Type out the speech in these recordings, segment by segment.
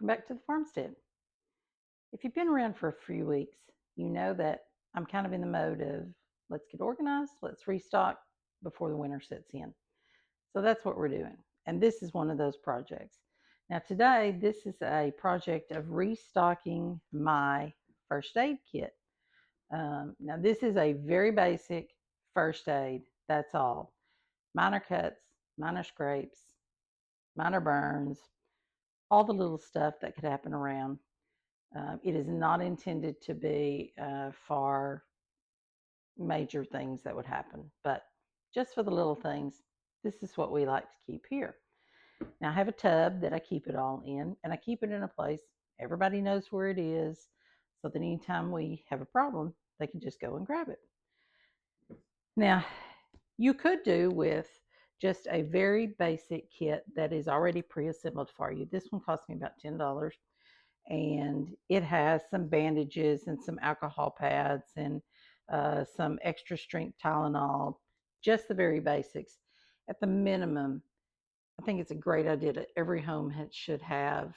Welcome back to the farmstead. If you've been around for a few weeks, you know that I'm kind of in the mode of let's get organized, let's restock before the winter sets in. So that's what we're doing. And this is one of those projects. Now, today, this is a project of restocking my first aid kit. Now, this is a very basic first aid. That's all. Minor cuts, minor scrapes, minor burns, all the little stuff that could happen around. It is not intended to be for major things that would happen, but just for the little things, this is what we like to keep here. Now, I have a tub that I keep it all in, and I keep it in a place everybody knows where it is, so that anytime we have a problem, they can just go and grab it. Now, you could do with just a very basic kit that is already pre-assembled for you. This one cost me about $10. And it has some bandages and some alcohol pads and some extra strength Tylenol, just the very basics. At the minimum, I think it's a great idea that every home should have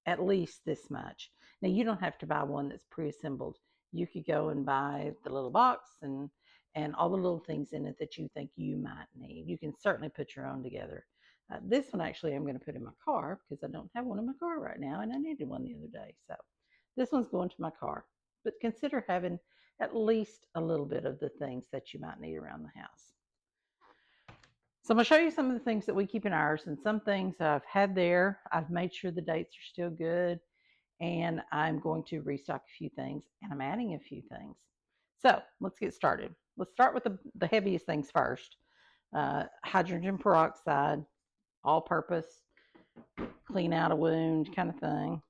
at least this much. Now, you don't have to buy one that's pre-assembled. You could go and buy the little box and all the little things in it that you think you might need. You can certainly put your own together. This one actually I'm going to put in my car because I don't have one in my car right now, and I needed one the other day. So this one's going to my car. But consider having at least a little bit of the things that you might need around the house. So I'm going to show you some of the things that we keep in ours, and some things I've had there. I've made sure the dates are still good, and I'm going to restock a few things, and I'm adding a few things. So let's get started. Let's start with the heaviest things first. Hydrogen peroxide, all-purpose, clean out a wound kind of thing.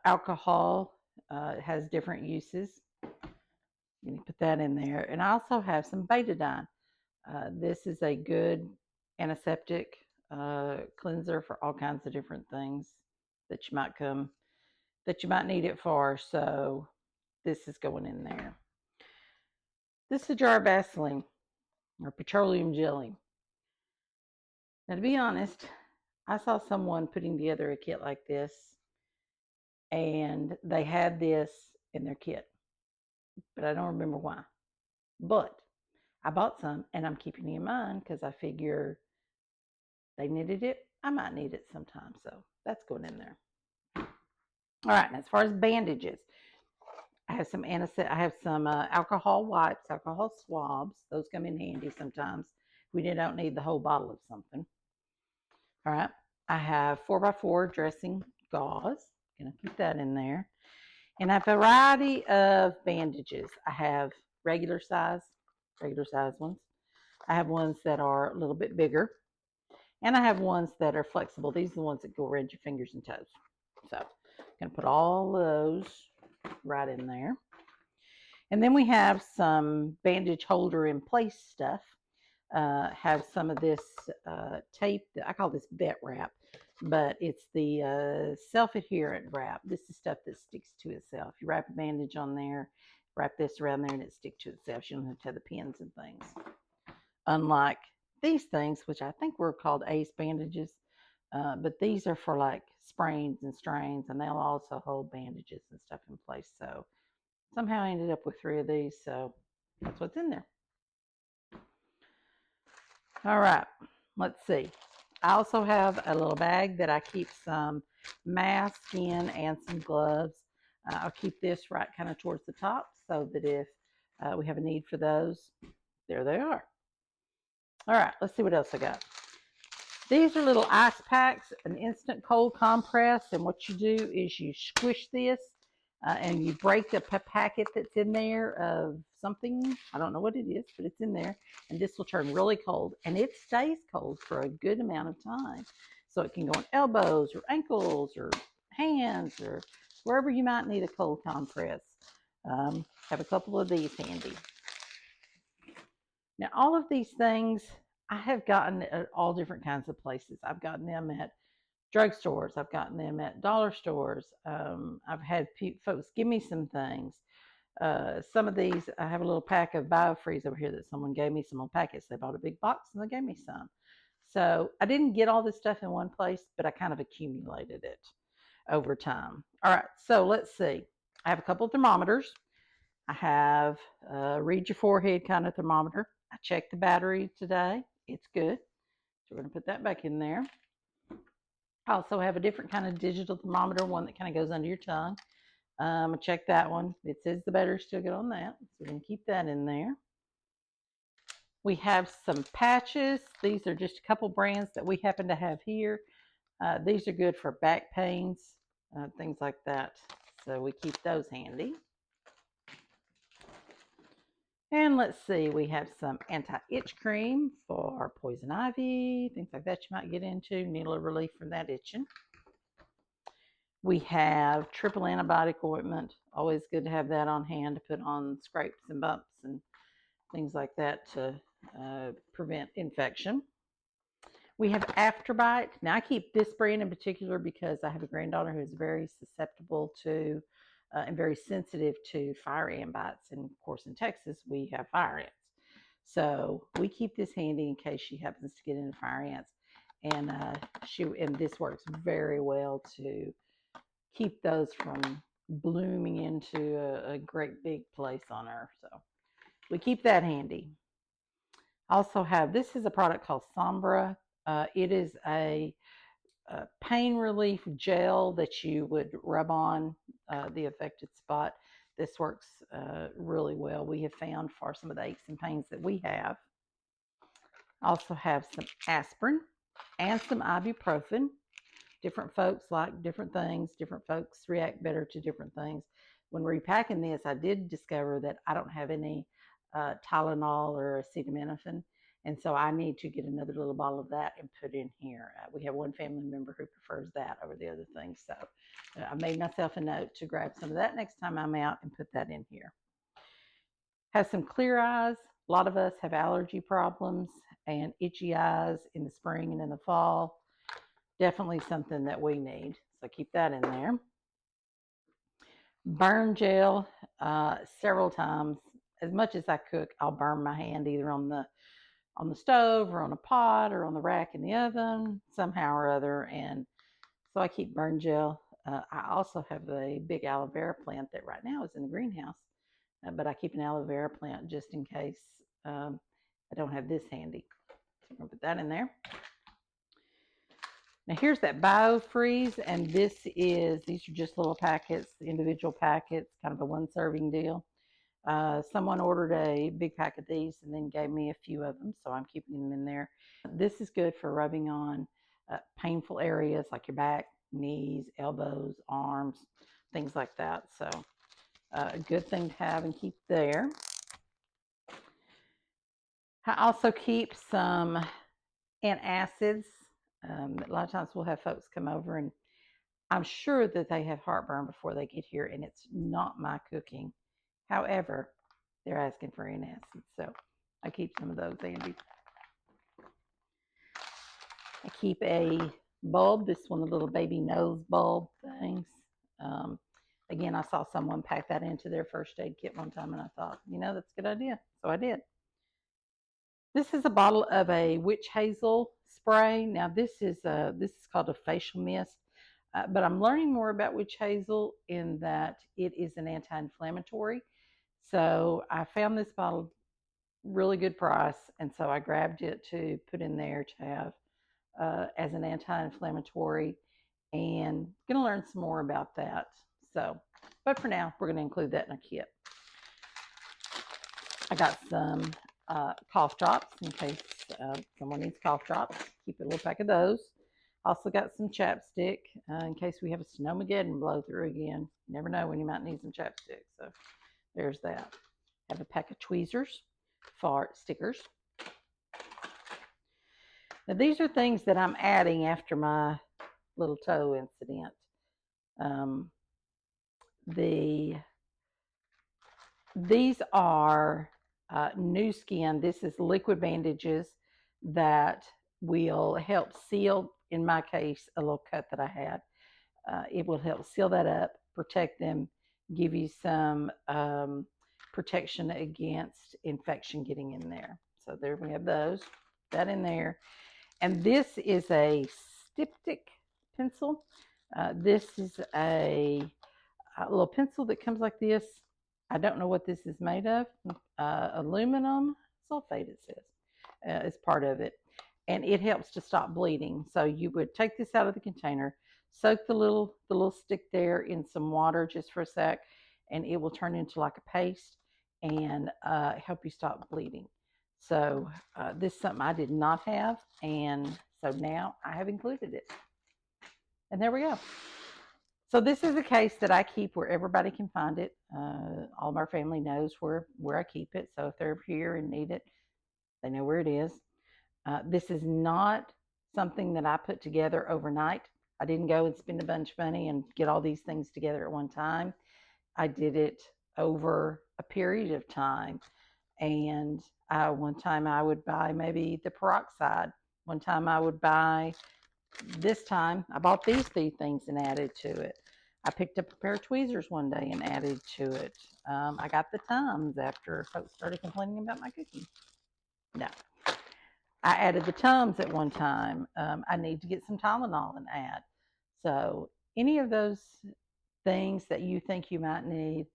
Alcohol has different uses. You can put that in there. And I also have some betadine. This is a good antiseptic cleanser for all kinds of different things that you might need it for. So this is going in there. This is a jar of Vaseline or petroleum jelly. Now, to be honest, I saw someone putting together a kit like this, and they had this in their kit, but I don't remember why. But I bought some, and I'm keeping it in mind because I figure they needed it. I might need it sometime, so that's going in there. All right, and as far as bandages, I have some alcohol wipes, alcohol swabs. Those come in handy sometimes. We don't need the whole bottle of something. All right, I have 4x4 dressing gauze. Gonna keep that in there. And a variety of bandages. I have regular size ones. I have ones that are a little bit bigger. And I have ones that are flexible. These are the ones that go around your fingers and toes. So I'm gonna put all those right in there. And then we have some bandage holder in place stuff. Have some of this tape. I call this vet wrap, but it's the self-adherent wrap. This is stuff that sticks to itself. You wrap a bandage on there, wrap this around there, and it sticks to itself. You don't have to have the pins and things. Unlike these things, which I think were called ACE bandages, but these are for like sprains and strains, and they'll also hold bandages and stuff in place. So somehow I ended up with 3 of these, so that's what's in there. All right, let's see. I also have a little bag that I keep some masks in and some gloves. I'll keep this right kind of towards the top so that if we have a need for those, there they are. All right, let's see what else I got. These are little ice packs, an instant cold compress, and what you do is you squish this and you break the packet that's in there of something. I don't know what it is, but it's in there. And this will turn really cold. And it stays cold for a good amount of time. So it can go on elbows or ankles or hands or wherever you might need a cold compress. Have a couple of these handy. Now, all of these things I have gotten at all different kinds of places. I've gotten them at drugstores. I've gotten them at dollar stores. I've had folks give me some things. Some of these, I have a little pack of BioFreeze over here that someone gave me some little packets. They bought a big box and they gave me some. So I didn't get all this stuff in one place, but I kind of accumulated it over time. All right, so let's see. I have a couple of thermometers. I have a read your forehead kind of thermometer. I checked the battery today. It's good. So we're going to put that back in there. I also have a different kind of digital thermometer, one that kind of goes under your tongue. I checked that one. It says the battery's still good on that. So we're going to keep that in there. We have some patches. These are just a couple brands that we happen to have here. These are good for back pains, things like that. So we keep those handy. And let's see, we have some anti-itch cream for poison ivy, things like that you might get into, need a little relief from that itching. We have triple antibiotic ointment, always good to have that on hand to put on scrapes and bumps and things like that to prevent infection. We have Afterbite. Now I keep this brand in particular because I have a granddaughter who is very susceptible to and very sensitive to fire ant bites. And of course, in Texas, we have fire ants. So we keep this handy in case she happens to get into fire ants. And this works very well to keep those from blooming into a great big place on her. So we keep that handy. Also have, this is a product called Sombra. It is a pain relief gel that you would rub on the affected spot. This works really well. We have found for some of the aches and pains that we have. Also have some aspirin and some ibuprofen. Different folks like different things. Different folks react better to different things. When repacking this, I did discover that I don't have any Tylenol or acetaminophen. And so I need to get another little bottle of that and put in here. We have one family member who prefers that over the other things. So I made myself a note to grab some of that next time I'm out and put that in here. Have some clear eyes. A lot of us have allergy problems and itchy eyes in the spring and in the fall. Definitely something that we need. So keep that in there. Burn gel. Several times. As much as I cook, I'll burn my hand either on the stove or on a pot or on the rack in the oven, somehow or other. And so I keep burn gel. I also have a big aloe vera plant that right now is in the greenhouse, but I keep an aloe vera plant just in case I don't have this handy. So I'm going to put that in there. Now here's that BioFreeze, and these are just little packets, individual packets, kind of a one serving deal. Someone ordered a big pack of these and then gave me a few of them, so I'm keeping them in there. This is good for rubbing on painful areas like your back, knees, elbows, arms, things like that. So a good thing to have and keep there. I also keep some antacids. A lot of times we'll have folks come over and I'm sure that they have heartburn before they get here, and it's not my cooking. However, they're asking for antacids, so I keep some of those handy. I keep a bulb, this one, the little baby nose bulb things. Again, I saw someone pack that into their first aid kit one time, and I thought, that's a good idea, so I did. This is a bottle of a witch hazel spray. Now, this is called a facial mist. But I'm learning more about witch hazel in that it is an anti-inflammatory. So I found this bottle really good price, and so I grabbed it to put in there to have as an anti-inflammatory, and going to learn some more about that. So, but for now, we're going to include that in our kit. I got some cough drops in case someone needs cough drops. Keep a little pack of those. Also got some chapstick in case we have a snowmageddon blow through again. You never know when you might need some chapstick. So there's that. Have a pack of tweezers, fart stickers. Now these are things that I'm adding after my little toe incident. These are new skin. This is liquid bandages that will help seal, in my case, a little cut that I had. It will help seal that up, protect them, give you some protection against infection getting in there. So there we have those, that in there. And this is a styptic pencil. This is a little pencil that comes like this. I don't know what this is made of. Aluminum sulfate, it says, is part of it. And it helps to stop bleeding. So you would take this out of the container, soak the little stick there in some water just for a sec, and it will turn into like a paste and help you stop bleeding. So this is something I did not have, and so now I have included it. And there we go. So this is a case that I keep where everybody can find it. All of our family knows where I keep it. So if they're here and need it, they know where it is. This is not something that I put together overnight. I didn't go and spend a bunch of money and get all these things together at one time. I did it over a period of time. And one time I would buy maybe the peroxide. One time I would buy, this time I bought these three things and added to it. I picked up a pair of tweezers one day and added to it. I got the Tums after folks started complaining about my cooking. No. I added the Tums at one time. I need to get some Tylenol and add. So any of those things that you think you might need,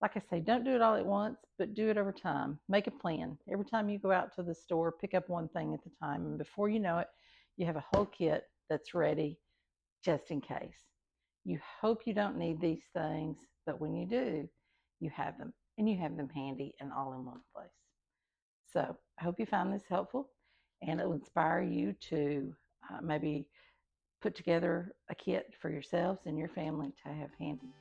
like I say, don't do it all at once, but do it over time. Make a plan. Every time you go out to the store, pick up one thing at a time. And before you know it, you have a whole kit that's ready just in case. You hope you don't need these things, but when you do, you have them, and you have them handy and all in one place. So I hope you found this helpful, and it will inspire you to maybe put together a kit for yourselves and your family to have handy.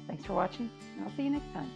Thanks for watching, and I'll see you next time.